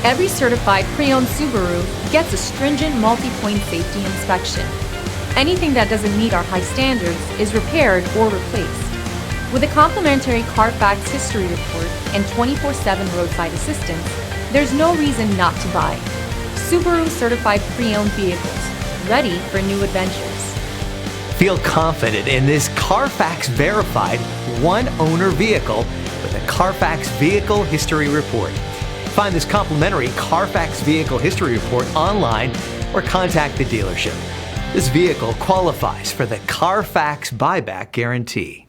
Every certified pre-owned Subaru gets a stringent multi-point safety inspection. Anything that doesn't meet our high standards is repaired or replaced. With a complimentary Carfax history report and 24/7 roadside assistance, there's no reason not to buy. Subaru certified pre-owned vehicles, ready for new adventures. Feel confident in this Carfax verified one-owner vehicle with a Carfax Vehicle History Report. Find this complimentary Carfax Vehicle History Report online or contact the dealership. This vehicle qualifies for the Carfax Buyback Guarantee.